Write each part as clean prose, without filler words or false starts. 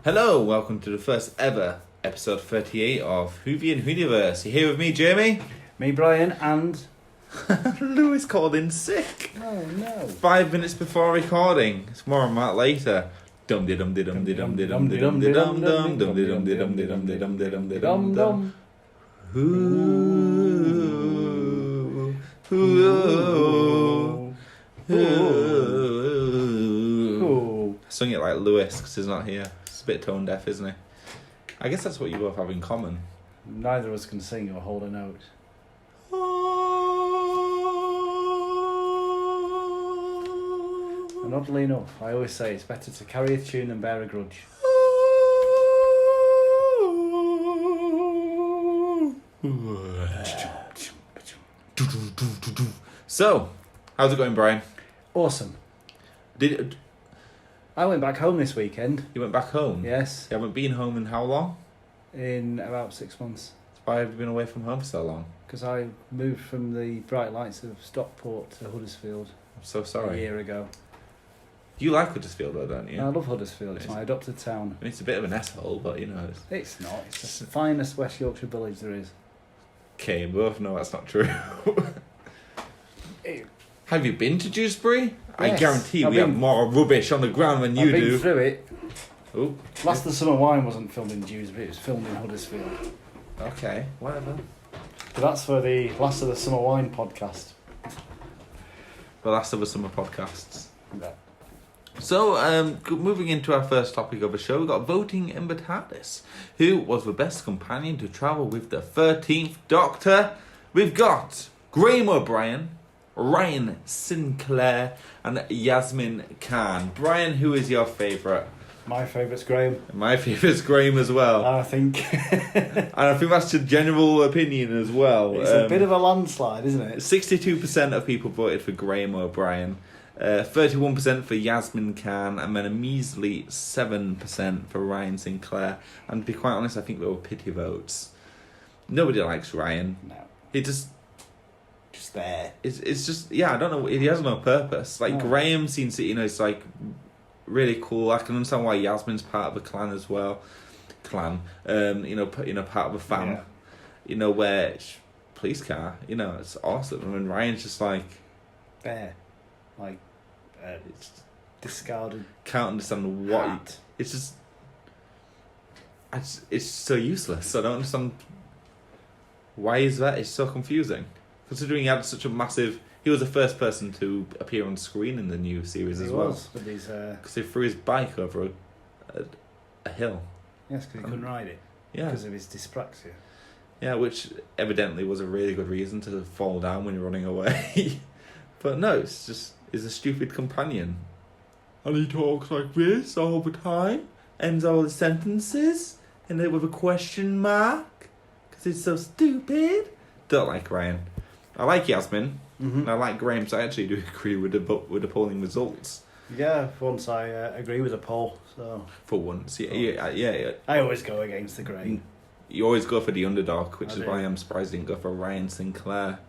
Hello, welcome to the first ever episode 38 of Whoniverse. You're here with me, Jamie. Me, Brian, and... Lewis called in sick. Oh, no. 5 minutes before recording. It's more on that later. Dum de dum de dum de dum de dum de dum de dum dum dum de dum de dum de dum de dum de dum de dum dum. I sung it like Lewis because he's not here. He's a bit tone deaf, isn't he? I guess that's what you both have in common. Neither of us can sing or hold a note. And oddly enough, I always say it's better to carry a tune than bear a grudge. So, how's it going, Brian? Awesome. I went back home this weekend. You went back home? Yes. You haven't been home in how long? In about 6 months. Why have you been away from home for so long? Because I moved from the bright lights of Stockport to Huddersfield. I'm so sorry. A year ago. You like Huddersfield though, don't you? I love Huddersfield. It's my adopted town. I mean, it's a bit of an asshole, but you know. It's not. It's the finest West Yorkshire village there is. Okay, we both know that's not true. Have you been to Dewsbury? Yes, I guarantee we have more rubbish on the ground than you do. I've been through it. Oh. Last of the Summer Wine wasn't filmed in Dewsbury, it was filmed in Huddersfield. Okay, whatever. But that's for the Last of the Summer Wine podcast. The Last of the Summer podcasts. Yeah. So, moving into our first topic of the show, we've got voting in TARDIS. Who was the best companion to travel with the 13th Doctor? We've got Graham O'Brien, Ryan Sinclair, and Yasmin Khan. Brian, who is your favourite? My favourite's Graham. My favourite's Graham as well. I think. And I think that's the general opinion as well. It's a bit of a landslide, isn't it? 62% of people voted for Graham O'Brien. 31% for Yasmin Khan, and then a measly 7% for Ryan Sinclair. And to be quite honest, I think they were pity votes. Nobody likes Ryan. No. He just there. It's just, yeah, I don't know. He has no purpose. Like, no. Graham seems to, it's like really cool. I can understand why Yasmin's part of a clan as well. Part of a fam. Yeah. Where police car. It's awesome. I mean, Ryan's just like there, like it's discarded. Can't understand what. It's just. It's so useless. I don't understand. Why is that? It's so confusing. Considering he had such a massive... He was the first person to appear on screen in the new series as well. He was, with his... Because he threw his bike over a hill. Yes, because he couldn't ride it. Yeah. Because of his dyspraxia. Yeah, which evidently was a really good reason to fall down when you're running away. But no, it's just... He's a stupid companion. And he talks like this all the time. Ends all his sentences. And then with a question mark. Because he's so stupid. Don't like Ryan. I like Yasmin, and I like Graham, so I actually do agree with the polling results. Yeah, for once I agree with the poll. So for once, yeah. I always go against the grain. You always go for the underdog, which is why I'm surprised I didn't go for Ryan Sinclair.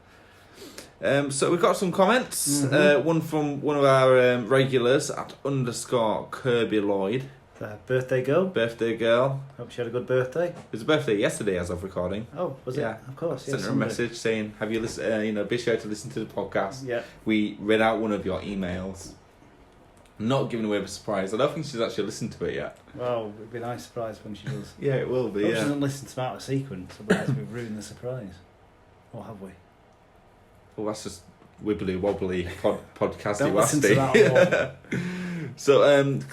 So we've got some comments. One from one of our regulars at _Kirby Lloyd. Birthday girl. Hope she had a good birthday. It was a birthday yesterday as of recording. Oh, was it? Of course. Sent her a message saying, have you listened, be sure to listen to the podcast. Yeah. We read out one of your emails. Not giving away the surprise. I don't think she's actually listened to it yet. Well, it'd be a nice surprise when she does. Yeah, it will be, She doesn't listen to out of sequence, otherwise we've ruined the surprise. Or have we? Well, that's just wibbly wobbly podcasty. Don't listen to that at all. So,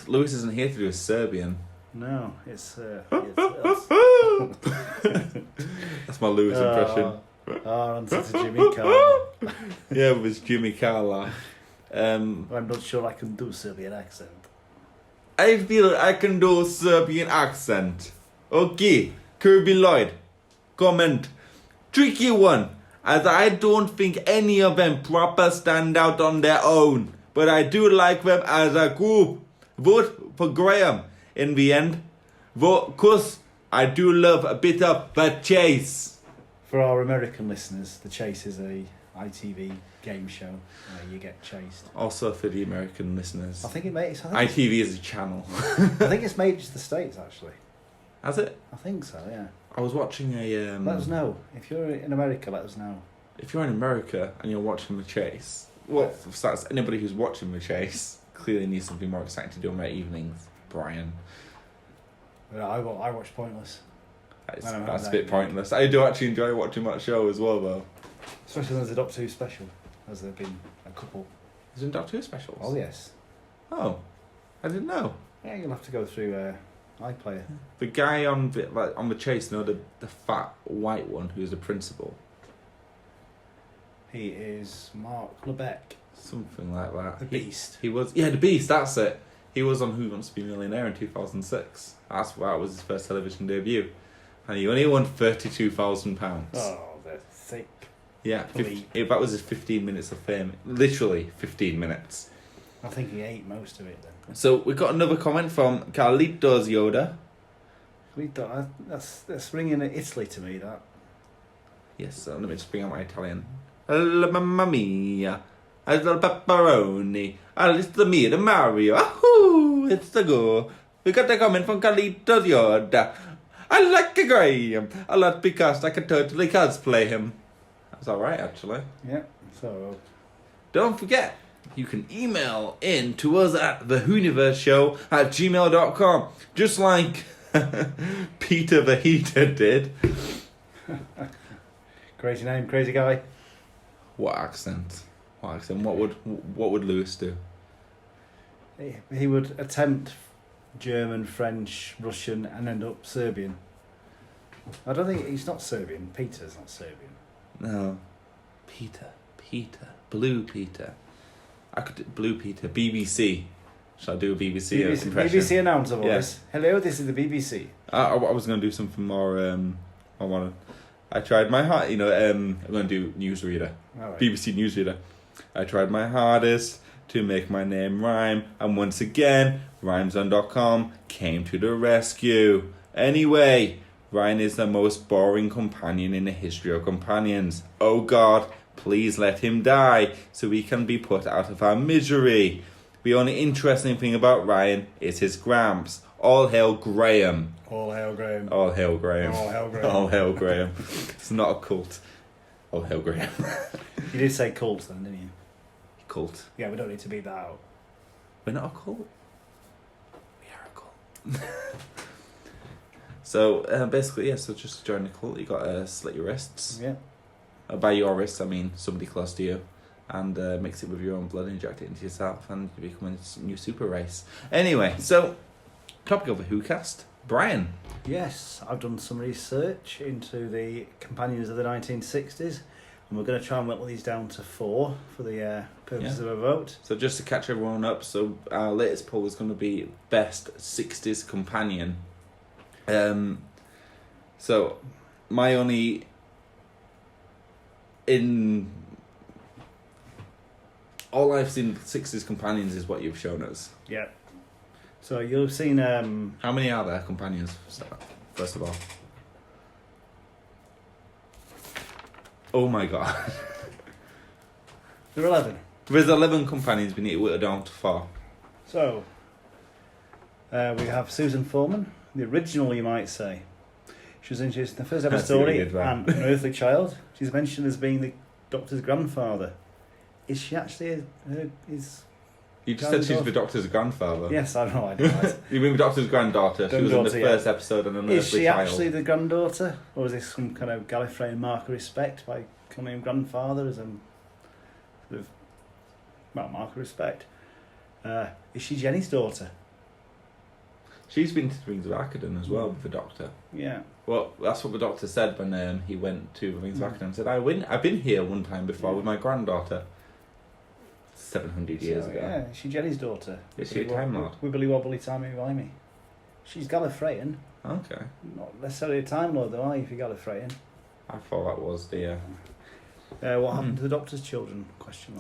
Lewis isn't here to do a Serbian. No, it's That's my Lewis impression. Answer to Jimmy Carr. Yeah, it was Jimmy Carr. I'm not sure I can do Serbian accent. I feel I can do Serbian accent. Okay, Kirby Lloyd. Comment. Tricky one, as I don't think any of them proper stand out on their own. But I do like them as a group. Vote for Graham in the end. Vote, cause I do love a bit of The Chase. For our American listeners, The Chase is a ITV game show where you get chased. Also for the American listeners, I think it makes. ITV is a channel. I think it's made it to the States actually. Has it? I think so. Yeah. I was watching a. Let us know if you're in America. Let us know. If you're in America and you're watching the chase, well, for starters, anybody who's watching the chase clearly needs something more exciting to do on their evenings, Brian. Yeah, I watch Pointless. That's a bit pointless. I do actually enjoy watching that show as well, though. Especially when there's a Doctor Who special, as there have been a couple. Is there Doctor Who specials? Oh yes. Oh, I didn't know. Yeah, you'll have to go through iPlayer. The guy on the chase, the fat white one who's the principal. He is Mark Lebeck. Something like that. The Beast. He was the Beast. That's it. He was on Who Wants to Be a Millionaire in 2006. That was his first television debut, and he only won £32,000. Oh, they're thick. Yeah, that was his 15 minutes of fame. Literally 15 minutes. I think he ate most of it then. So we got another comment from Carlitos Yoda. That's ringing Italy to me. That. Yes. So let me just bring out my Italian. Mamma mia, a little pepperoni, a little me, the Mario. Ahoo! It's the go. We got a comment from Carlitos Yoda. I like a Graham a lot because I can totally cosplay him. That's alright, actually. Yeah, so... Don't forget, you can email in to us at the Whoniverse show at gmail.com, just like Peter the Heater did. Crazy name, crazy guy. What accent? What would Lewis do? He would attempt German, French, Russian, and end up Serbian. I don't think he's not Serbian. Peter's not Serbian. No. Peter. Blue Peter. I could do Blue Peter. BBC. Shall I do a BBC impression? BBC announcer voice. Yes. Hello, this is the BBC. I was going to do something more modern. I tried my hard, I'm going to do newsreader. Right. BBC newsreader. I tried my hardest to make my name rhyme, and once again, rhymezone.com came to the rescue. Anyway, Ryan is the most boring companion in the history of companions. Oh God, please let him die so we can be put out of our misery. The only interesting thing about Ryan is his gramps. All hail Graham. All hail Graham. All hail Graham. All hail Graham. All hail Graham. It's not a cult. All hail Graham. You did say cult then, didn't you? Cult. Yeah, we don't need to beat that out. We're not a cult. We are a cult. So basically, so just join the cult. You got to slit your wrists. Yeah. By your wrists, I mean somebody close to you. And mix it with your own blood, inject it into yourself, and you become a new super race. Anyway, so topic of the WhoCast, Brian. Yes, I've done some research into the companions of the 1960s, and we're going to try and whittle these down to 4 for the purposes of a vote. So just to catch everyone up, so our latest poll is going to be best 60s companion. So my only all I've seen 60s companions is what you've shown us. Yeah. So you'll have seen... How many are there companions, first of all? Oh my God. There are 11. There's 11 companions, we need to whittle down to 4. So, we have Susan Foreman, the original, you might say. She was introduced in the first ever story, and An Unearthly Child. She's mentioned as being the Doctor's grandfather. Is she actually his... You just said she's the Doctor's grandfather. Yes, I have no idea. You mean the Doctor's granddaughter? She was in the first episode and an Is she child. actually the granddaughter? Or is this some kind of Gallifreyan mark of respect by calling him grandfather as a sort of, mark of respect? Is she Jenny's daughter? She's been to Rings of Arcaden as well with the Doctor. Yeah. Well, that's what the Doctor said when he went to Rings of Arcaden and said, I've been here one time before with my granddaughter. 700 years ago. Yeah, she's Jenny's daughter. Is she a Time Lord? Wibbly wobbly timey-wimey. She's Gallifreyan. Okay. Not necessarily a Time Lord though, are you, if you're Gallifreyan? I thought that was the... What happened to the Doctor's children? Question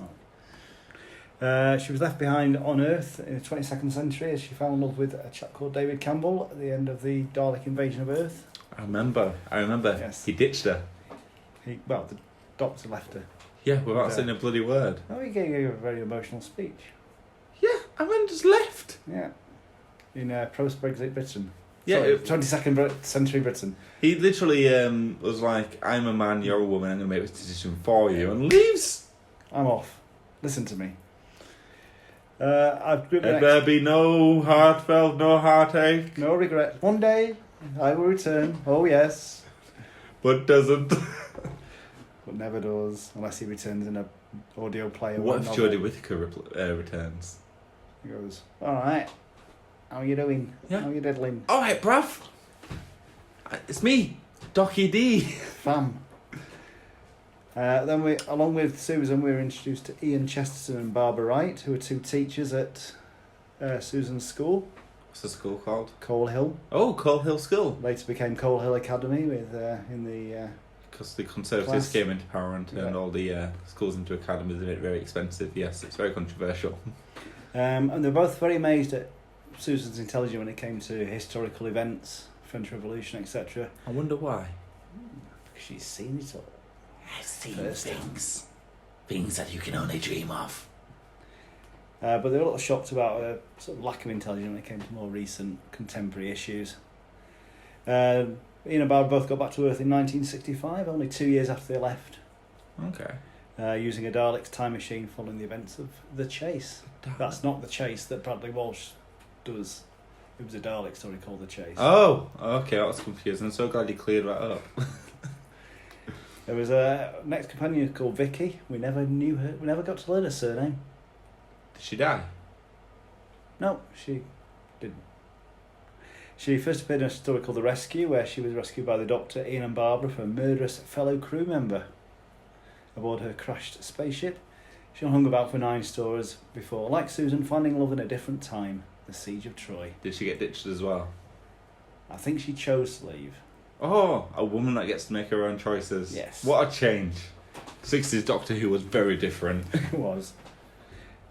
mark. She was left behind on Earth in the 22nd century as she fell in love with a chap called David Campbell at the end of the Dalek invasion of Earth. I remember. Yes. He ditched her. The Doctor left her. Yeah, without saying a bloody word. Oh, he gave you a very emotional speech. Yeah, and then just left. Yeah. In post-Brexit Britain. Yeah, Sorry, 22nd century Britain. He literally was like, I'm a man, you're a woman, I'm going to make this decision for you, and leaves. I'm off. Listen to me. I've And there be no heartfelt, no heartache. No regret. One day, I will return. Oh, yes. But doesn't. But never does, unless he returns in a audio player. What if Jodie Whittaker returns? He goes, alright, how are you doing? Yeah. How are you diddling? Alright, bruv. It's me, Docky D. Fam. Then we, along with Susan, we were introduced to Ian Chesterton and Barbara Wright, who are two teachers at Susan's school. What's the school called? Coal Hill. Oh, Coal Hill School. Later became Coal Hill Academy with in the because the Conservatives came into power and turned all the schools into academies and made it very expensive. Yes, it's very controversial. And they're both very amazed at Susan's intelligence when it came to historical events, French Revolution, etc. I wonder why. Because she's seen it all. I've seen things that you can only dream of. But they were a little shocked about a sort of lack of intelligence when it came to more recent contemporary issues. Ian and Barbara both got back to Earth in 1965, only 2 years after they left. Okay. Using a Dalek's time machine following the events of The Chase. That's not The Chase that Bradley Walsh does. It was a Dalek story called The Chase. Oh, okay, that was confusing. I'm so glad you cleared that up. There was a next companion called Vicky. We never knew her. We never got to learn her surname. Did she die? No, she didn't. She first appeared in a story called The Rescue, where she was rescued by the Doctor, Ian and Barbara, from a murderous fellow crew member aboard her crashed spaceship. She hung about for 9 stories before, like Susan, finding love in a different time, the Siege of Troy. Did she get ditched as well? I think she chose to leave. Oh, a woman that gets to make her own choices. Yes. What a change. 60s Doctor Who was very different. It was.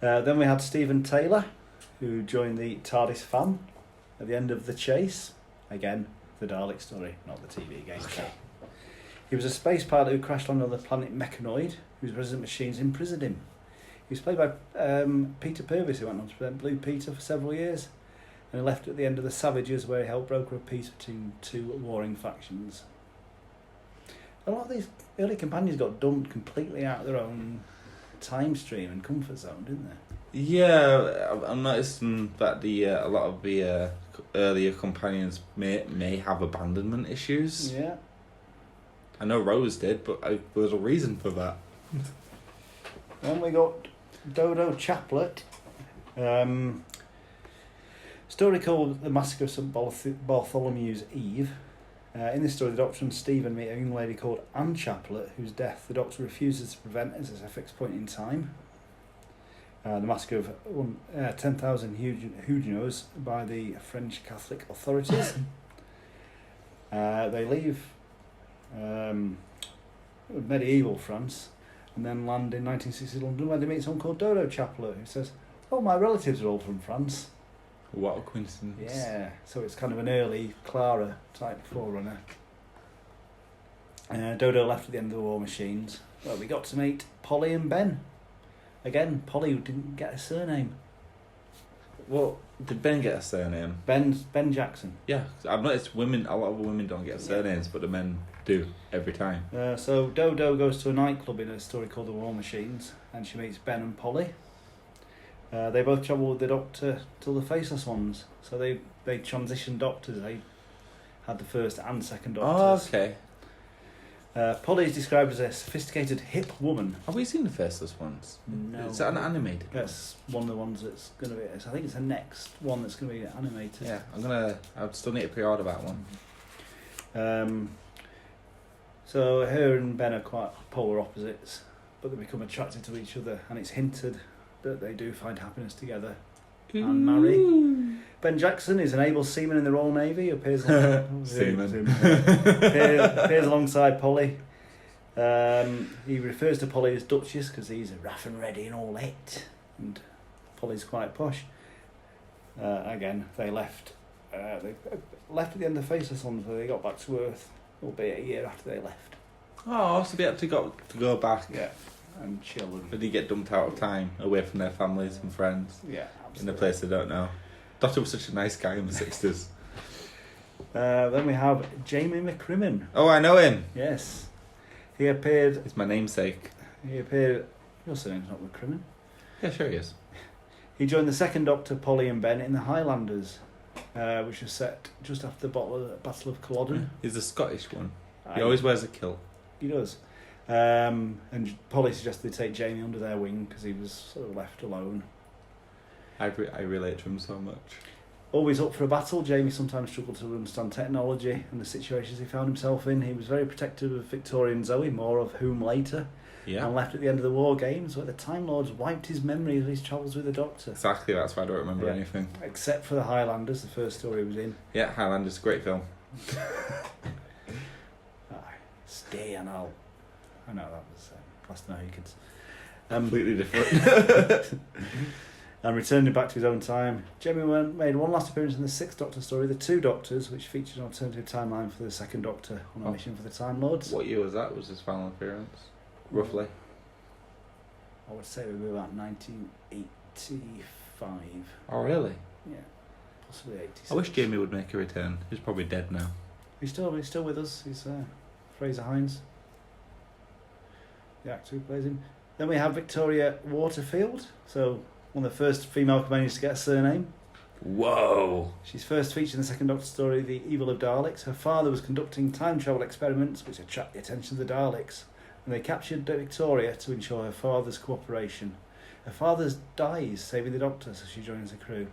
Then we had Stephen Taylor, who joined the TARDIS fam at the end of The Chase. Again, the Dalek story, not the TV game. Okay. He was a space pilot who crashed landed on the planet Mechanoid, whose resident machines imprisoned him. He was played by Peter Purvis, who went on to present Blue Peter for several years, and left at the end of The Savages, where he helped broker a peace between 2 warring factions. A lot of these early companions got dumped completely out of their own time stream and comfort zone, didn't they? Yeah, I'm noticing that a lot of the earlier companions may have abandonment issues. Yeah. I know Rose did, but there was a reason for that. Then we got Dodo Chapman. Story called The Massacre of St. Bartholomew's Eve. In this story, the Doctor and Stephen meet a young lady called Anne Chaplet, whose death the Doctor refuses to prevent as a fixed point in time. The massacre of 10,000 Huguenots by the French Catholic authorities. They leave medieval France and then land in 1960 London, where they meet someone called Dodo Chapman, who says, "Oh, my relatives are all from France." What a coincidence. Yeah, so it's kind of an early Clara type forerunner. Dodo left at the end of the War Machines. Well, we got to meet Polly and Ben. Again, Polly didn't get a surname. Well, did Ben get a surname? Ben Jackson. Yeah, I've noticed a lot of women don't get surnames, but the men do every time. So Dodo goes to a nightclub in a story called The War Machines, and she meets Ben and Polly. They both travel with the Doctor till the Faceless Ones, so they transitioned Doctors. They had the first and second Doctors. Oh, okay. Polly is described as a sophisticated, hip woman. Have we seen the Faceless Ones? No. Is that an animated? That's one of the ones that's going to be... I think it's the next one that's going to be animated. Yeah, I'd still need to pre-order that one. So her and Ben are quite polar opposites, but they become attracted to each other, and it's hinted that they do find happiness together and marry. Ben Jackson is an able seaman in the Royal Navy. Appears alongside Polly. He refers to Polly as Duchess because he's rough and ready and all that, and Polly's quite posh. Again, they left. They left at the end of Faceless Ones, where they got back to Earth, albeit a year after they left. Oh, so they had to go back. Yeah. and chill. And But they get dumped out of time, away from their families and friends, yeah, in a absolutely. place they don't know. Doctor was such a nice guy in the 60s. Then we have Jamie McCrimmon. Oh, I know him. Yes. He appeared... It's my namesake. Your surname's not McCrimmon. Yeah, sure he is. He joined the second Doctor, Polly and Ben, in the Highlanders, which was set just after the Battle of Culloden. He's the Scottish one. He always wears a kilt. He does. And Polly suggested they take Jamie under their wing because he was sort of left alone. I relate to him so much. Always up for a battle, Jamie sometimes struggled to understand technology and the situations he found himself in. He was very protective of Victoria and Zoe, more of whom later, Yeah. and left at the end of the War Games, where the Time Lords wiped his memory of his travels with the Doctor. Exactly, that's why I don't remember Yeah. anything. Except for the Highlanders, the first story he was in. Yeah, Highlanders, great film. Stay and I'll... I know, that was Last Mohicans. Completely different. And returning back to his own time, Jamie made one last appearance in the Sixth Doctor story, The Two Doctors, which featured an alternative timeline for the Second Doctor on a mission for the Time Lords. What year was that? Was his final appearance? Roughly? I would say it would be about 1985. Oh, really? Yeah, possibly 86. I wish Jamie would make a return. He's probably dead now. He's still with us. He's Fraser Hines, the actor who plays him. Then we have Victoria Waterfield, so one of the first female companions to get a surname. Whoa! She's first featured in the Second Doctor story, The Evil of Daleks. Her father was conducting time travel experiments which attract the attention of the Daleks, and they captured Victoria to ensure her father's cooperation. Her father dies, saving the Doctor, so she joins the crew.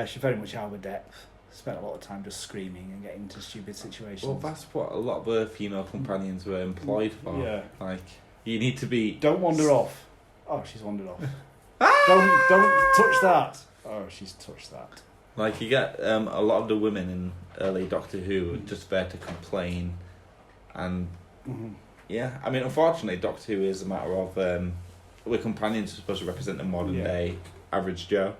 She's very much out of depth. Spent a lot of time just screaming and getting into stupid situations. Well, that's what a lot of her female companions were employed for. Yeah. Like, you need to be... Don't wander off. Oh, she's wandered off. Don't touch that. Oh, she's touched that. Like, you get a lot of the women in early Doctor Who are just there to complain. And, yeah, I mean, unfortunately, Doctor Who is a matter of... we're companions are supposed to represent the modern day average Joe.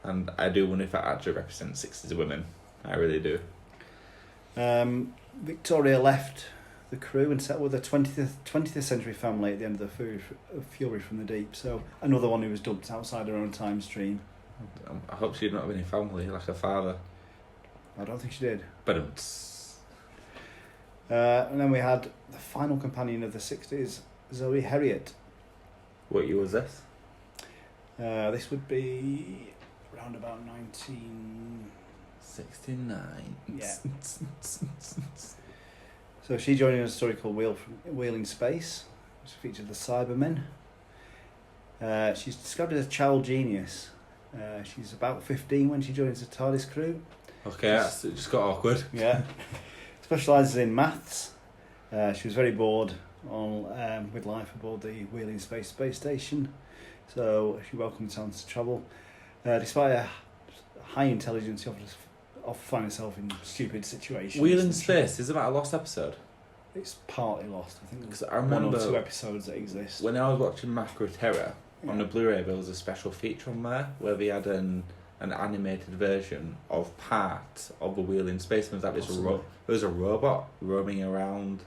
And I do wonder if that actually represents 60s women. I really do. Victoria left the crew and settled with a 20th century family at the end of the Fury from the Deep. So another one who was dumped outside her own time stream. I hope she didn't have any family, like her father. I don't think she did. But and then we had the final companion of the 60s, Zoe Herriot. What year was this? This would be around about 1969. Yeah. So she joined in a story called Wheeling Space, which featured the Cybermen. She's described as a child genius. She's about 15 when she joins the TARDIS crew. Okay, it just got awkward. Yeah. Specialises in maths. She was very bored with life aboard the Wheeling Space station, so she welcomed the chance to travel. Despite her high intelligence, she often finds herself in stupid situations. Wheeling Space, is about a lost episode? It's partly lost. I think there's I remember one or two episodes that exist. When I was watching Macro Terror, on the Blu-ray there was a special feature on there where they had an animated version of part of the Wheeling Space. There was a robot roaming around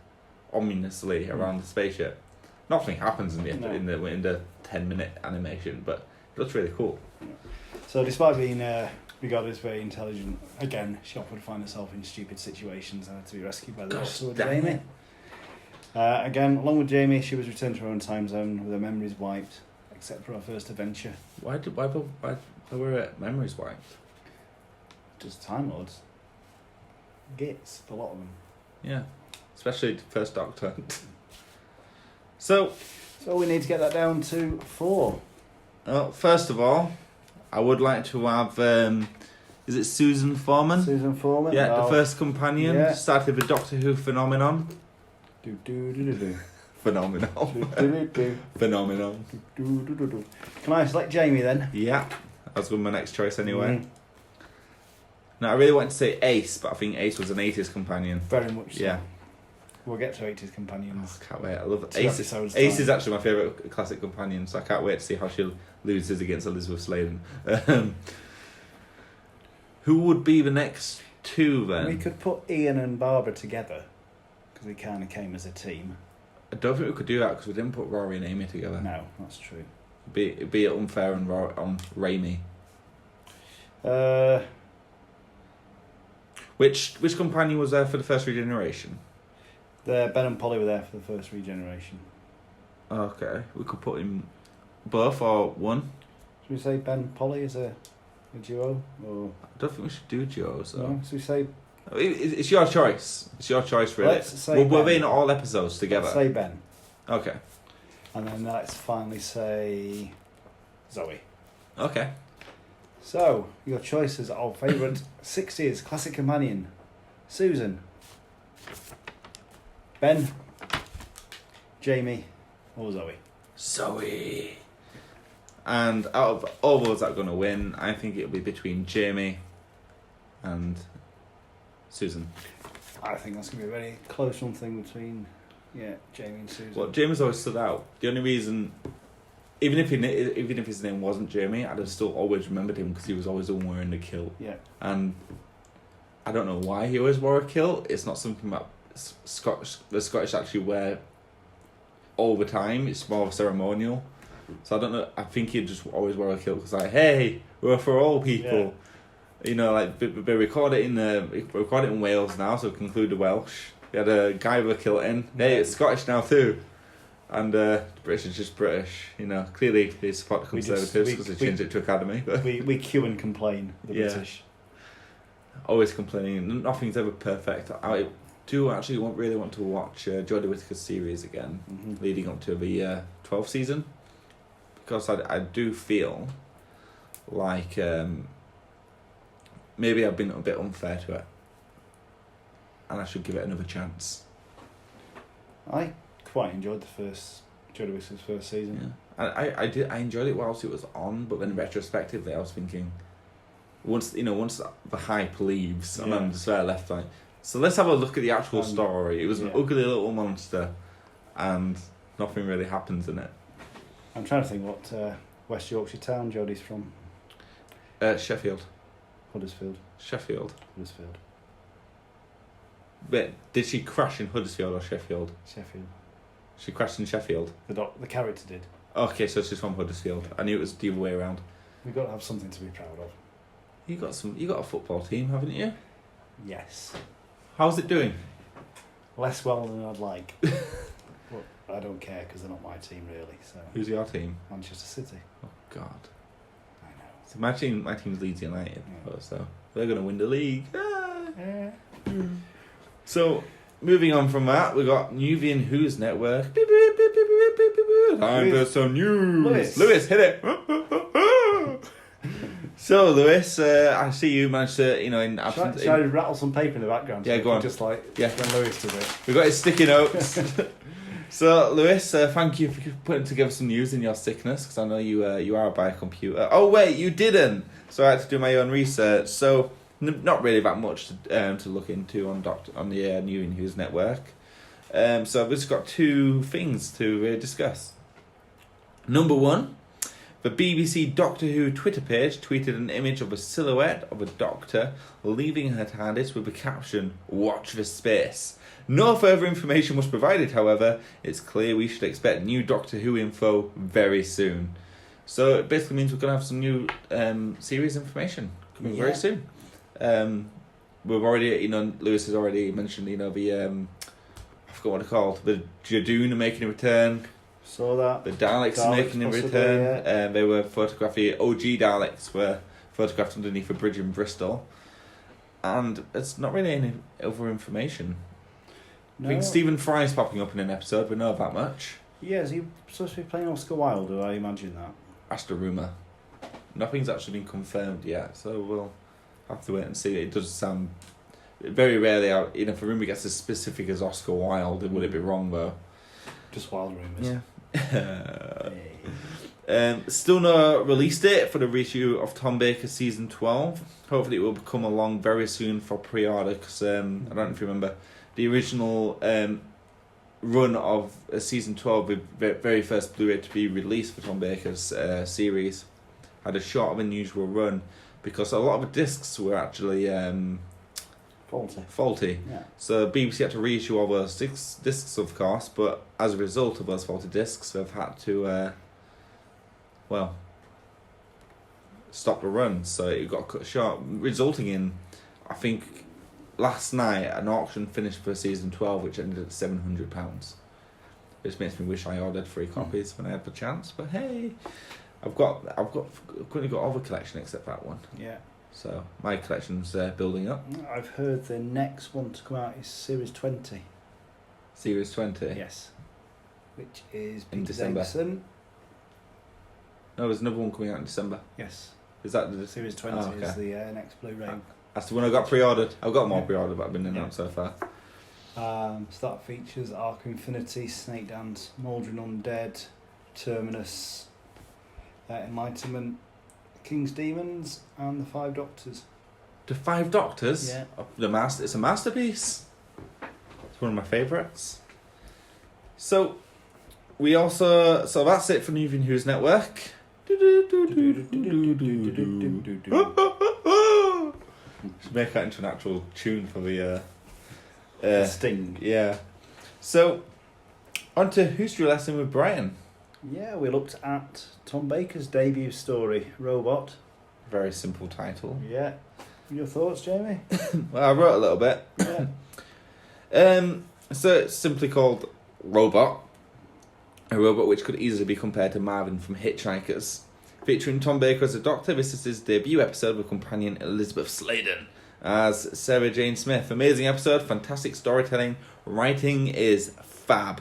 ominously around the spaceship. Nothing happens in the 10-minute animation, but it looks really cool. So despite being regarded as very intelligent, again, she often find herself in stupid situations and had to be rescued by the Doctor with Jamie. Again, along with Jamie, she was returned to her own time zone with her memories wiped, except for her first adventure. Why were her memories wiped? Just Time Lords. Gits, a lot of them. Yeah, especially the first Doctor. So we need to get that down to 4. Well, first of all, I would like to have, is it Susan Foreman? Susan Foreman? Yeah, the first companion. Yeah. Started the Doctor Who phenomenon. Phenomenon. Phenomenon. Can I select Jamie then? Yeah, that was my next choice anyway. Now, I really wanted to say Ace, but I think Ace was an 80s companion. Very much so. Yeah. We'll get to 80s companions. I can't wait. I love it. 2 episodes Ace time. is actually my favourite classic companion, so I can't wait to see how she loses against Elizabeth Sladen. Who would be the next 2 then? We could put Ian and Barbara together, because they kind of came as a team. I don't think we could do that because we didn't put Rory and Amy together. No, that's true. It'd be unfair on Raimi. Which companion was there for the first regeneration? Ben and Polly were there for the first regeneration. Okay, we could put him both or one. Should we say Ben and Polly as a duo? Or I don't think we should do duos though. no? Should we say? It's your choice. It's your choice, really. Let's say we're in all episodes together. Let's say Ben. Okay. And then let's finally say Zoe. Okay. So, your choices are favourite 60s classic companion. Susan. Ben. Jamie. Or Zoe. Zoe. And out of all those that are going to win, I think it'll be between Jamie and Susan. I think that's going to be a very close one thing between Jamie and Susan. Well, Jamie's always stood out. The only reason, even if his name wasn't Jamie, I'd have still always remembered him because he was always the one wearing the kilt. Yeah. And I don't know why he always wore a kilt. It's not something that the Scottish actually wear all the time. It's more of a ceremonial. So I don't know. I think he'd just always wear a kilt because, like, hey, we're for all people. Yeah. You know, like they record it in Wales now, so we can include the Welsh. We had a guy with a kilt in. Hey, it's Scottish now too. And the British is just British. You know, clearly they support the Conservatives because they changed it to Academy. But we queue and complain, the British. Always complaining. Nothing's ever perfect. I do actually really want to watch Jodie Whittaker's series again, leading up to the 12th season. Because I do feel like maybe I've been a bit unfair to it. And I should give it another chance. I quite enjoyed the first Jodie Whittaker's first season. Yeah. I enjoyed it whilst it was on, but then retrospectively I was thinking, once the hype leaves, and I'm just left like, so let's have a look at the actual story. It was an ugly little monster, and nothing really happens in it. I'm trying to think what West Yorkshire town Jodie's from. Sheffield. Huddersfield. Sheffield. Huddersfield. But did she crash in Huddersfield or Sheffield? Sheffield. She crashed in Sheffield? The character did. Okay, so she's from Huddersfield. I knew it was the other way around. We've got to have something to be proud of. You got a football team, haven't you? Yes. How's it doing? Less well than I'd like. But I don't care because they're not my team really. So. Who's your team? Manchester City. Oh God. I know. So my team's Leeds United. So they're going to win the league. So, moving on from that, we got Nuvian Who's Network. Time for some news. Lewis, hit it. So, Lewis, I see you managed to, in absence. Should I rattle some paper in the background? Yeah, go on. Just like when Lewis does it. We got his sticky notes. So, Lewis, thank you for putting together some news in your sickness, because I know you are by a computer. Oh wait, you didn't. So I had to do my own research. So. Not really that much to look into on the New In Who's Network. So I've just got two things to discuss. Number one, the BBC Doctor Who Twitter page tweeted an image of a silhouette of a doctor leaving her TARDIS with the caption, "Watch the space." No further information was provided, however. It's clear we should expect new Doctor Who info very soon. So it basically means we're going to have some new series information coming very soon. We've already, Lewis has already mentioned, the I forgot what they're called. The Jadoon are making a return. Saw that. The Daleks are making a return. Yeah. They were photographed. The OG Daleks were photographed underneath a bridge in Bristol, and it's not really any other information. No. I think Stephen Fry's popping up in an episode. We know that much. Yeah, is he supposed to be playing Oscar Wilde? Or I imagine that. That's the rumour. Nothing's actually been confirmed yet, so we'll have to wait and see. It does sound very rarely. If a rumour gets as specific as Oscar Wilde, would it be wrong though? Just wild rumours. Yeah. Still no release date for the reissue of Tom Baker season 12. Hopefully, it will come along very soon for pre-order. Because I don't know if you remember the original run of season 12, the very first Blu-ray to be released for Tom Baker's series, had a short of unusual run. Because a lot of the discs were actually Faulty. Yeah. So BBC had to reissue all those discs, of course, but as a result of those faulty discs, they've had to, stop the run. So it got cut short, resulting in, I think, last night an auction finished for season 12, which ended at £700. Which makes me wish I ordered 3 copies when I had the chance. But hey, I've currently got all the collection except that one. Yeah. So my collection's building up. I've heard the next one to come out is Series 20. Series 20? Yes. Which is In Peter December. Davison. No, there's another one coming out in December. Yes. Is that the Series 20 is the next Blu-ray. That's the one I got pre-ordered. I've got more pre-ordered, but I've been announced so far. So that features Arc of Infinity, Snake Dance, Mouldering Undead, Terminus, Enlightenment, King's Demons, and the 5 Doctors. The 5 Doctors? Yeah. It's a masterpiece. It's one of my favourites. So that's it for New Who's Network. Should make that into an actual tune for the Sting. Yeah. So, on to Who's Your Lesson with Brian. Yeah, we looked at Tom Baker's debut story, Robot. Very simple title. Yeah. Your thoughts, Jamie? Well, I wrote a little bit. Yeah. So it's simply called Robot. A robot which could easily be compared to Marvin from Hitchhikers. Featuring Tom Baker as a doctor, this is his debut episode with companion Elizabeth Sladen as Sarah Jane Smith. Amazing episode, fantastic storytelling, writing is fab.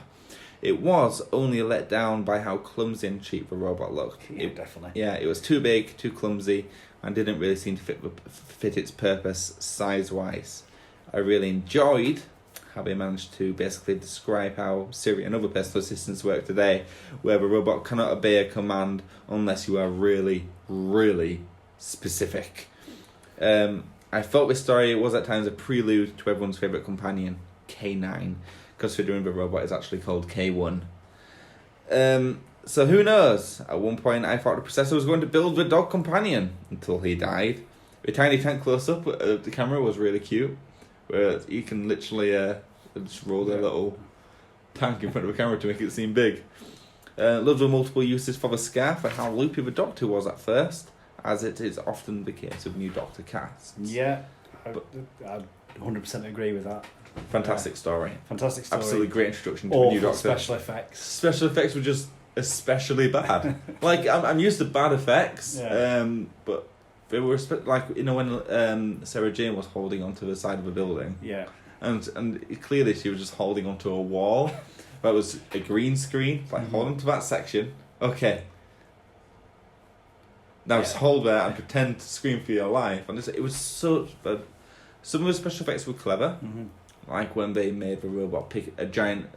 It was only let down by how clumsy and cheap the robot looked. Yeah, definitely. Yeah, it was too big, too clumsy, and didn't really seem to fit its purpose size-wise. I really enjoyed how they managed to basically describe how Siri and other personal assistants work today, where the robot cannot obey a command unless you are really, really specific. I felt this story was at times a prelude to everyone's favourite companion, K9, considering the robot is actually called K1. So who knows? At one point I thought the Professor was going to build the dog companion until he died. The tiny tank close-up, the camera was really cute, where you can literally just roll their little tank in front of the camera to make it seem big. Loved the multiple uses for the scarf and how loopy the Doctor was at first, as it is often the case with new Doctor casts. Yeah, I 100% agree with that. Fantastic story. Fantastic story. Absolutely great introduction to a new Doctor. Special effects. Special effects were just especially bad. Like, I'm used to bad effects, but they were when Sarah Jane was holding onto the side of a building. Yeah. And clearly she was just holding onto a wall. That was a green screen. Like, hold on to that section. Okay. Now just hold there and pretend to scream for your life. And it was so bad. Some of the special effects were clever. Like when they made the robot a giant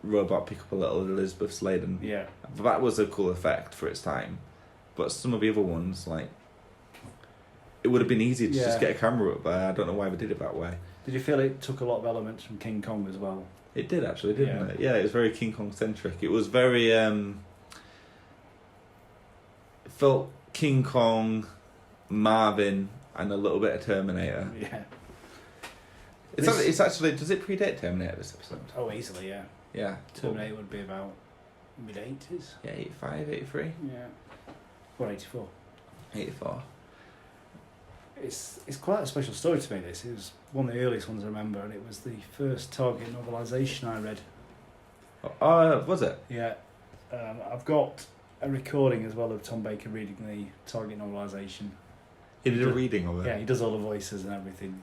robot pick up a little Elizabeth Sladen. Yeah. That was a cool effect for its time. But some of the other ones, like, it would have been easy to just get a camera up there. I don't know why they did it that way. Did you feel it took a lot of elements from King Kong as well? It did actually, didn't it? Yeah, it was very King Kong centric. It was very it felt King Kong, Marvin, and a little bit of Terminator. Yeah. It's actually does it predate Terminator this episode? Oh, easily, yeah. Yeah. Terminator would be about mid-80s. Yeah, 85, 83? Yeah. Or 84. 84. It's quite a special story to me, this. It was one of the earliest ones I remember, and it was the first Target novelisation I read. Oh, was it? Yeah. I've got a recording as well of Tom Baker reading the Target novelisation. He did a reading of it? Yeah, he does all the voices and everything.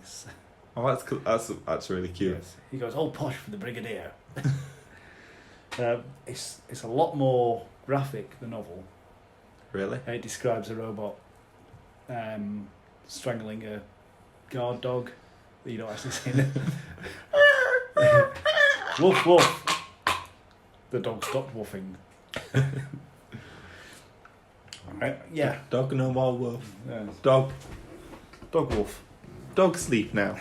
Oh, that's cool. That's really cute. Yes. He goes, "All posh for the Brigadier." It's a lot more graphic, the novel. Really? It describes a robot strangling a guard dog that you don't actually see. Woof woof. The dog stopped woofing. Yeah. Dog no more woof. Yeah. Dog woof. Dog sleep now.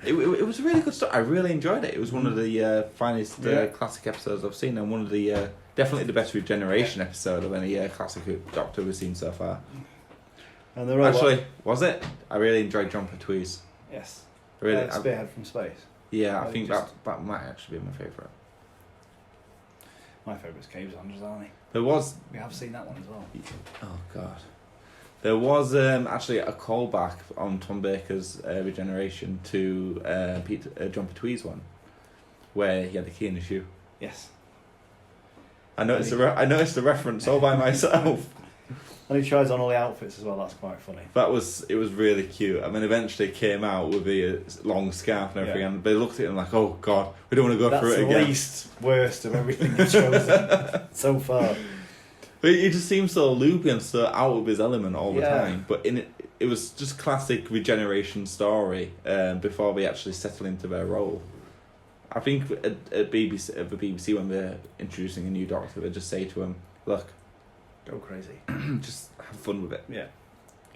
It was a really good story. I really enjoyed it. It was one of the finest classic episodes I've seen, and one of the definitely the best regeneration episode of any classic Doctor we've seen so far. And the robot. Actually, was it? I really enjoyed John Pertwee's. Yes. Really, Spearhead from Space. Yeah, I think that might actually be my favourite. My favourite's Caves Andrews Army. We have seen that one as well. Oh God. There was actually a callback on Tom Baker's Regeneration to John Pertwee's one, where he had the key in his shoe. Yes. I noticed the reference all by myself. And he tries on all the outfits as well. That's quite funny. It was really cute. I mean, eventually came out with the long scarf and everything, and they looked at him like, "Oh God, we don't want to go through it again." That's the least worst of everything you've chosen so far. But he just seems so loopy and so out of his element all the time. But it was just classic Regeneration story before they actually settle into their role. I think at the BBC when they're introducing a new Doctor, they just say to him, "Look, go crazy, just have fun with it. Yeah,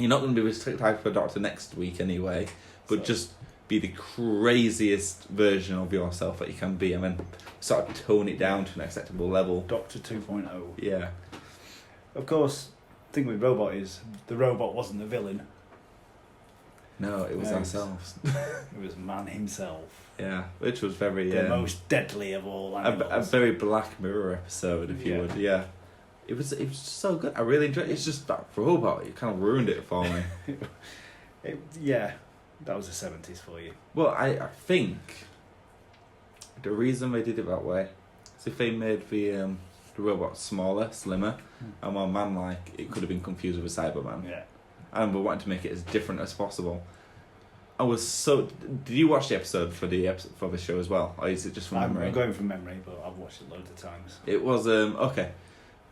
You're not going to be this type of Doctor next week anyway, but just be the craziest version of yourself that you can be, and then sort of tone it down to an acceptable level." Doctor 2.0. Yeah. Of course, the thing with Robot is the robot wasn't the villain. No, it was ourselves. It was man himself. Yeah, which was very... the most deadly of all animals. A very Black Mirror episode, if you would, yeah. It was just so good. I really enjoyed it. It's just that robot. It kind of ruined it for me. That was the 70s for you. Well, I think the reason they did it that way is if they made the robot smaller, slimmer, and more man-like, it could have been confused with a Cyberman. Yeah. And we wanted to make it as different as possible. I was so... Did you watch the episode for the show as well? Or is it just from memory? I'm going from memory, but I've watched it loads of times. It was... okay.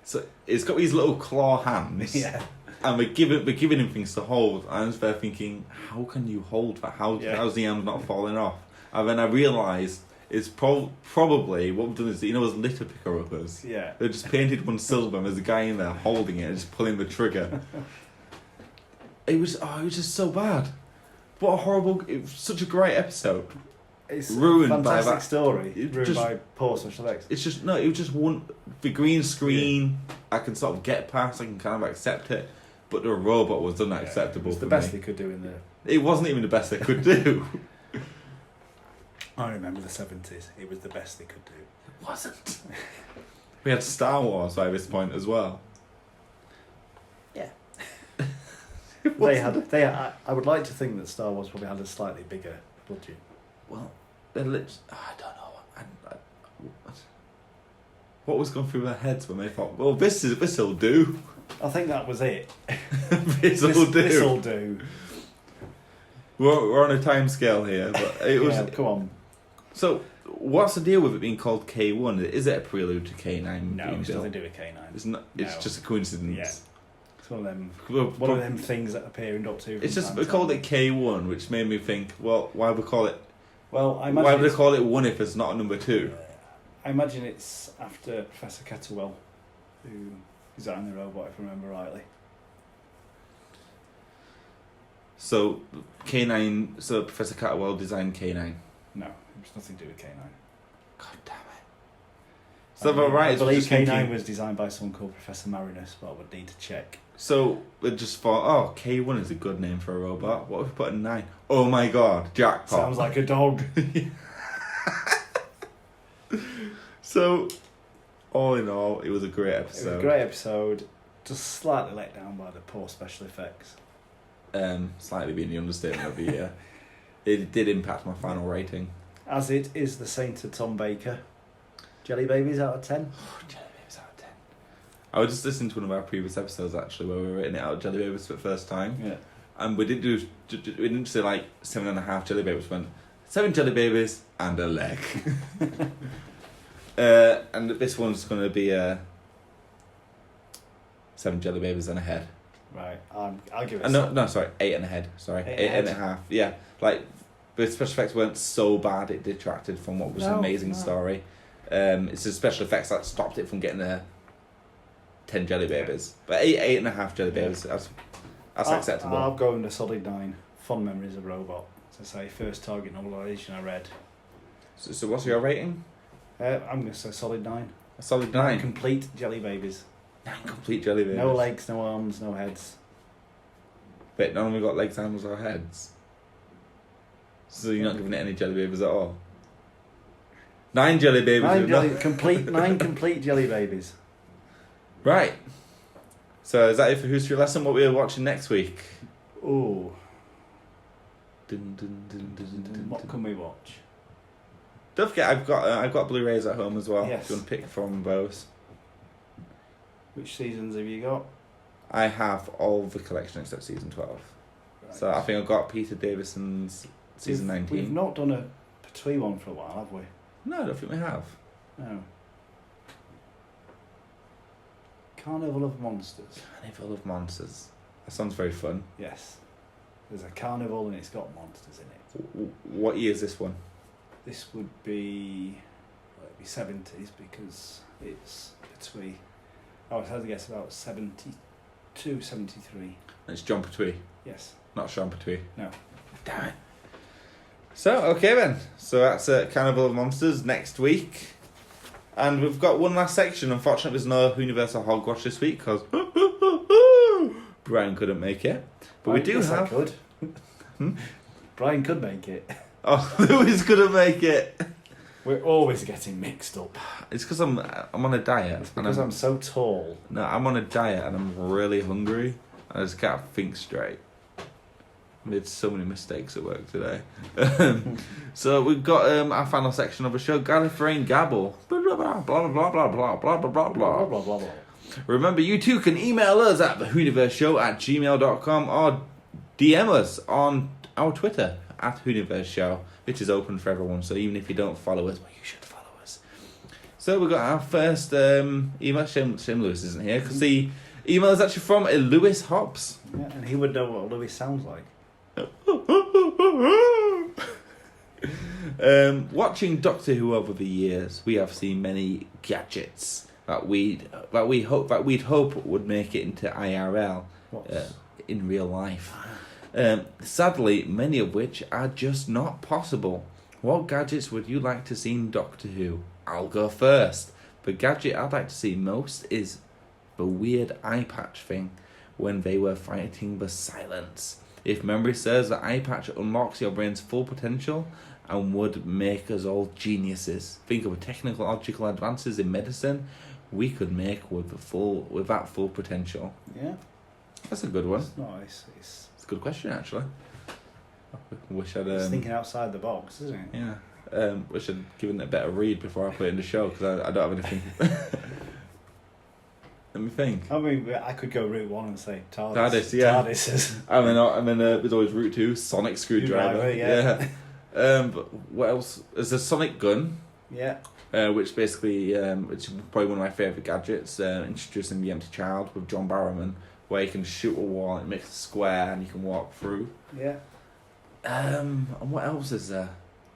So it's got these little claw hands. Yeah. And we're giving him things to hold. And I was there thinking, how can you hold that? How's the hand not falling off? And then I realised it's probably... What we've done is, those litter picker-uppers. Yeah. They just painted one silver and there's a guy in there holding it and just pulling the trigger. It was just so bad. What a horrible... It was such a great episode. It's ruined a fantastic by that story. Ruined by poor special effects. It's just... No, it was just one... The green screen, I can sort of get past, I can kind of accept it. But the robot was unacceptable. It's the best they could do in there. It wasn't even the best they could do. I remember the 70s. It was the best they could do. It wasn't. We had Star Wars by this point as well. Yeah. I would like to think that Star Wars probably had a slightly bigger budget. Well, I don't know. What was going through their heads when they thought, well, this'll do. I think that was it. This'll do. This'll do. We're on a time scale here, but it was... come on. So, what's the deal with it being called K1? Is it a prelude to K9? No, it's nothing to do with K9. It's not. It's just a coincidence. Yeah. It's one of them things that appear in Doctor Who. It's just we called it K1, which made me think, well, why would we call it? Well, I imagine why would they call it 1 if it's not number 2? I imagine it's after Professor Kettlewell, who designed the robot, if I remember rightly. So K9. So Professor Catterwell designed K9. No, it's nothing to do with K9. God damn it. So I believe K9 was designed by someone called Professor Marinus, but I would need to check. So we just thought, K1 is a good name for a robot. What if we put a 9? Oh my God, jackpot! Sounds like a dog. So, all in all, it was a great episode. It was a great episode. Just slightly let down by the poor special effects. Slightly being the understatement of the year. It did impact my final rating. As it is the saint of Tom Baker. Jelly Babies out of 10? Oh, Jelly Babies out of 10. I was just listening to one of our previous episodes actually where we were rating it out Jelly Babies for the first time. Yeah. And we didn't say like 7.5 Jelly Babies, we went 7 Jelly Babies and a leg. And this one's going to be 7 Jelly Babies and a head. Right, I'll give it no, sorry, 8 and a head. Sorry, 8.5. Yeah, like the special effects weren't so bad it detracted from what was an amazing story. It's the special effects that stopped it from getting 10 Jelly Babies. But 8.5 Jelly Babies, that's acceptable. I'll go in a solid 9. Fond memories of Robot. As I say, first Target novelisation I read. So what's your rating? I'm going to say solid 9. A solid 9? Complete Jelly Babies. 9 complete Jelly Babies. No legs, no arms, no heads. But none of them got legs, arms or heads? So you're not giving it any jelly babies at all? 9 jelly babies. 9 complete jelly babies. Right. So is that it for Who's Your Lesson? What we're watching next week? Ooh. Dun, dun, dun, dun, dun, What can we watch? Don't forget, I've got Blu-rays at home as well. Yes. If you want to pick from those. Which seasons have you got? I have all the collection except season 12. Right. So I think I've got Peter Davison's season 19. We've not done a Petrie one for a while, have we? No, I don't think we have. No. Carnival of Monsters. Carnival of Monsters. That sounds very fun. Yes. There's a carnival and it's got monsters in it. What year is this one? This would be... Well, it'd be 70s because it's between... I would have to guess about 72, 73. It's John Pertwee, Yes. not Sean Pertwee. No. Damn it. So, okay then. So that's Carnival of Monsters next week. And we've got one last section. Unfortunately, there's no Whoniverse or Hogwash this week because Brian couldn't make it. But we do have... I could. Brian could make it. Oh, Louis couldn't make it. We're always getting mixed up. It's because I'm on a diet. It's because I'm so tall. No, I'm on a diet and I'm really hungry. I just can't think straight. I made so many mistakes at work today. So we've got our final section of the show, Gallifreyan Gabble. Blah blah blah blah blah blah blah blah blah blah blah blah blah. Remember, you too can email us at thewhoniverseshow@gmail.com or DM us on our Twitter at Whoniverse which is open for everyone. So even if you don't follow us, well, you should follow us. So we've got our first email. Shame Lewis isn't here because the email is actually from Lewis Hobbs. Yeah, and he would know what Lewis sounds like. Watching Doctor Who over the years, we have seen many gadgets that we'd hope would make it into IRL in real life. Sadly, many of which are just not possible. What gadgets would you like to see in Doctor Who? I'll go first. The gadget I'd like to see most is the weird eye patch thing when they were fighting the Silence. If memory serves, the eye patch unlocks your brain's full potential and would make us all geniuses. Think of the technological advances in medicine we could make with that full potential. Yeah. That's a good one. It's nice. It's a good question, actually. Wish I'd... It's thinking outside the box, isn't it? Yeah. Wish I'd given it a better read before I put it in the show, because I don't have anything... Let me think. I mean, I could go route 1 and say TARDIS. TARDIS, yeah. TARDIS is... there's always route 2, sonic screwdriver. Yeah. But what else? There's a sonic gun. Yeah. Which basically, it's probably one of my favourite gadgets, introducing The Empty Child with John Barrowman, where you can shoot a wall, it makes a square, and you can walk through. Yeah. And what else is there?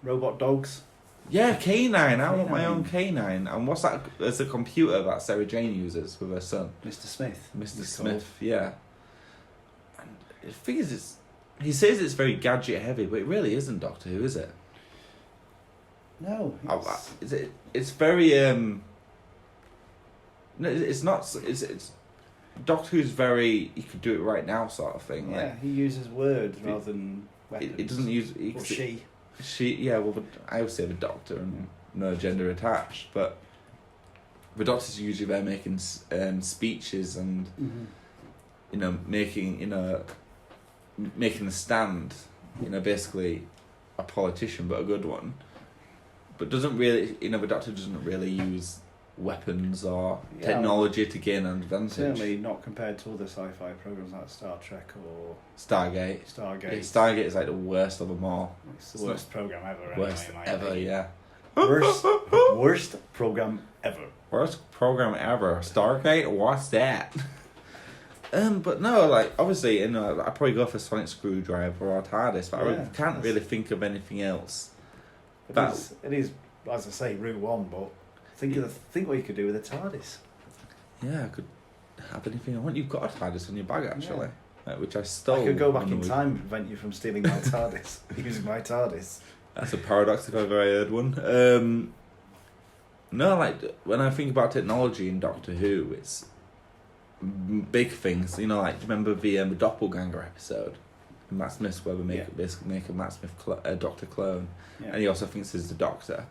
Robot dogs. Yeah, K9. I want my own K9. And what's that? There's a computer that Sarah Jane uses with her son. Mr. Smith. Mr. Smith, yeah. And the thing is, he says it's very gadget heavy, but it really isn't Doctor Who, is it? No. It's very no, it's not. It's Doctor Who's very. You could do it right now, sort of thing. Yeah, like, he uses words rather than weapons. It doesn't use. Or she. She, yeah. Well, I would say the Doctor and no gender attached, but the Doctor's usually there making speeches and making a stand. Basically a politician, but a good one. But doesn't really, the Doctor doesn't really use weapons or technology to gain an advantage. Certainly not compared to other sci-fi programs like Star Trek or Stargate. Yeah, Stargate is like the worst of them all. It's the worst program ever. Worst ever, yeah. Worst program ever. Worst program ever. Stargate? What's that? But no, like obviously, I'd probably go for Sonic Screwdriver or TARDIS, but I can't really think of anything else. It is, as I say, route 1, but think what you could do with a TARDIS. Yeah, I could have anything I want. You've got a TARDIS in your bag, actually, which I stole. I could go back in time and prevent you from stealing my TARDIS, using my TARDIS. That's a paradox if I've ever heard one. No, like, when I think about technology in Doctor Who, it's big things. Like, do you remember the Doppelganger episode? Matt Smith's where we basically make a Matt Smith Doctor clone, and he also thinks he's the Doctor,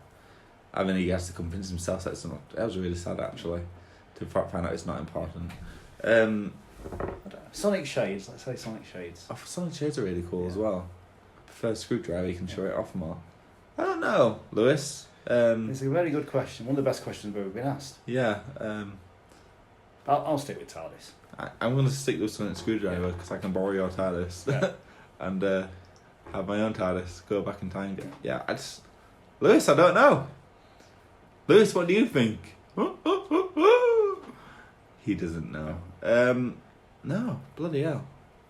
and then he has to convince himself that it's not. That was really sad actually, to find out it's not important. Sonic Shades, let's say Sonic Shades. Oh, Sonic Shades are really cool as well. I prefer Screwdriver, you can show it off more. I don't know, Lewis. It's a very good question. One of the best questions we've ever been asked. Yeah. I'll stick with TARDIS. I'm going to stick with Sonic Screwdriver because I can borrow your TARDIS and have my own TARDIS, go back in time. Lewis, I don't know. Lewis, what do you think? He doesn't know. No, bloody hell.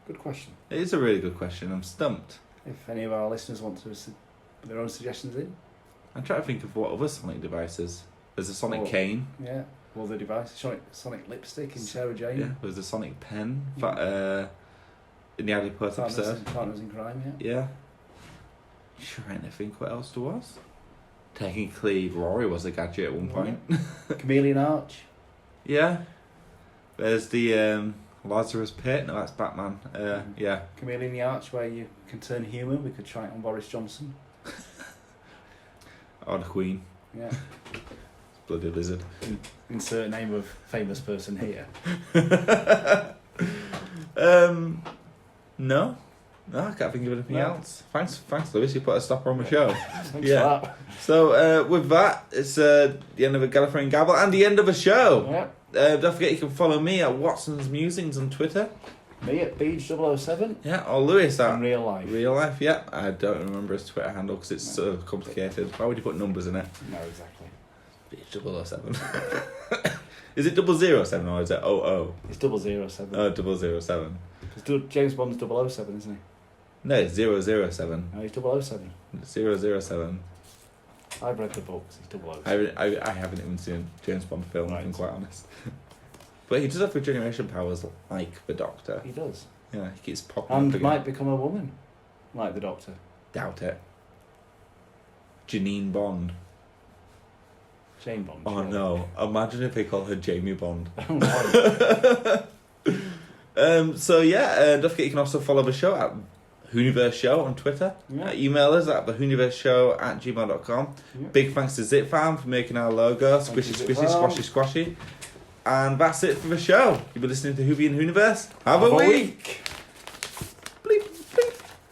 Good question. It is a really good question. I'm stumped. If any of our listeners want to put their own suggestions in. I'm trying to think of what other Sonic devices. There's a Sonic cane. Yeah, all the devices. Sonic lipstick in Sarah Jane. Yeah, there's a Sonic pen in the Adipose episode. Partners in Crime, Yeah. Trying to think what else there was. Technically, Rory was a gadget at one point. Chameleon Arch. Yeah. There's the Lazarus Pit. No, that's Batman. Yeah. Chameleon Arch, where you can turn human. We could try it on Boris Johnson. Or the Queen. Yeah. Bloody lizard. Insert name of famous person here. No, I can't think of anything else. Thanks, Lewis. You put a stopper on the show. Thanks for that. So with that, it's the end of a Gallifreyan Gabble and the end of a show. Yeah. Don't forget you can follow me at Watson's Musings on Twitter. Me at Beach007. Yeah, or Lewis at in real life. Real life, yeah. I don't remember his Twitter handle because it's so complicated. Why would you put numbers in it? No, exactly. Beach007. Is it 007 or is it 00? It's 007. Oh, 007. Because James Bond's 007, isn't he? No, it's 007. No, he's 007. 007. I've read the books. He's 007. I haven't even seen a James Bond film, if I'm quite honest. But he does have regeneration powers like the Doctor. He does. Yeah, he keeps popping And up again. might become a woman, like the Doctor. Doubt it. Janine Bond. Jane Bond. Oh no! Imagine if they call her Jamie Bond. Oh no. So yeah, don't forget you can also follow the show at Whoniverse Show on Twitter. Yeah. Email us at thewhoniverseshow@gmail.com. Yeah. Big thanks to Zip Farm for making our logo. Squishy, Thank you, squishy, Zip Farm. squashy, squashy. And that's it for the show. You've been listening to Whovian Whoniverse. Have a week.